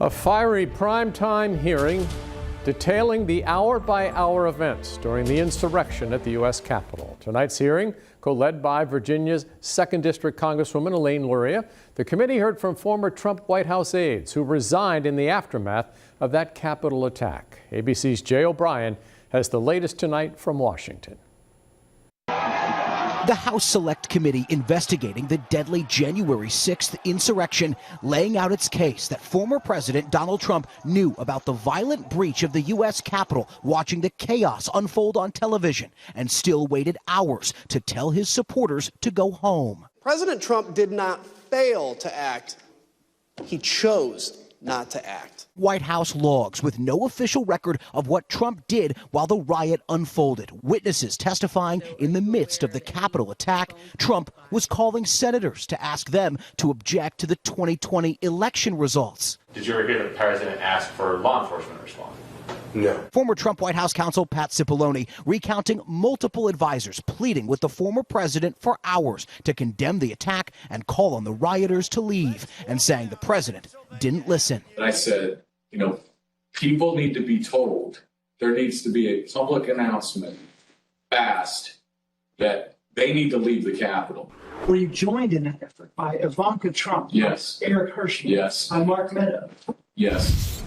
A fiery primetime hearing detailing the hour-by-hour events during the insurrection at the U.S. Capitol. Tonight's hearing, co-led by Virginia's 2nd District Congresswoman Elaine Luria, the committee heard from former Trump White House aides who resigned in the aftermath of that Capitol attack. ABC's Jay O'Brien has the latest tonight from Washington. The House Select Committee investigating the deadly January 6th insurrection, laying out its case that former President Donald Trump knew about the violent breach of the U.S. Capitol, watching the chaos unfold on television, and still waited hours to tell his supporters to go home. President Trump did not fail to act. He chose not to act. White House logs with no official record of what Trump did while the riot unfolded. Witnesses testifying in the midst of the Capitol attack, Trump was calling senators to ask them to object to the 2020 election results. Did you ever hear the president ask for law enforcement response? No. Former Trump White House counsel Pat Cipollone recounting multiple advisors pleading with the former president for hours to condemn the attack and call on the rioters to leave, and saying the president didn't listen. I said, people need to be told. There needs to be a public announcement fast that they need to leave the Capitol. Were you joined in that effort by Ivanka Trump? Yes. Eric Hershey? Yes. By Mark Meadows? Yes.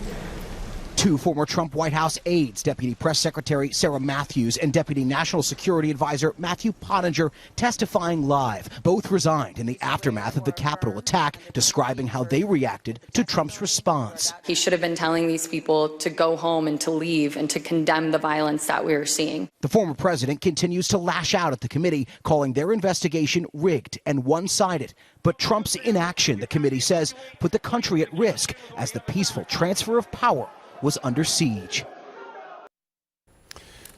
Two former Trump White House aides, Deputy Press Secretary Sarah Matthews and Deputy National Security Advisor Matthew Pottinger, testifying live. Both resigned in the aftermath of the Capitol attack, describing how they reacted to Trump's response. He should have been telling these people to go home and to leave and to condemn the violence that we are seeing. The former president continues to lash out at the committee, calling their investigation rigged and one-sided. But Trump's inaction, the committee says, put the country at risk as the peaceful transfer of power was under siege.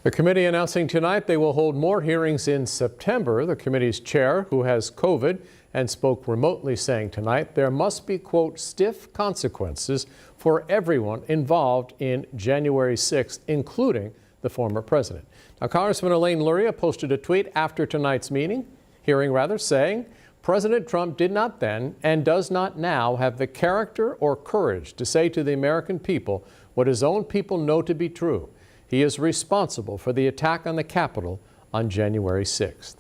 The committee announcing tonight they will hold more hearings in September. The committee's chair, who has COVID and spoke remotely, saying tonight there must be, quote, stiff consequences for everyone involved in January 6th, including the former president. Now, Congressman Elaine Luria posted a tweet after tonight's hearing, saying, President Trump did not then and does not now have the character or courage to say to the American people what his own people know to be true. He is responsible for the attack on the Capitol on January 6th.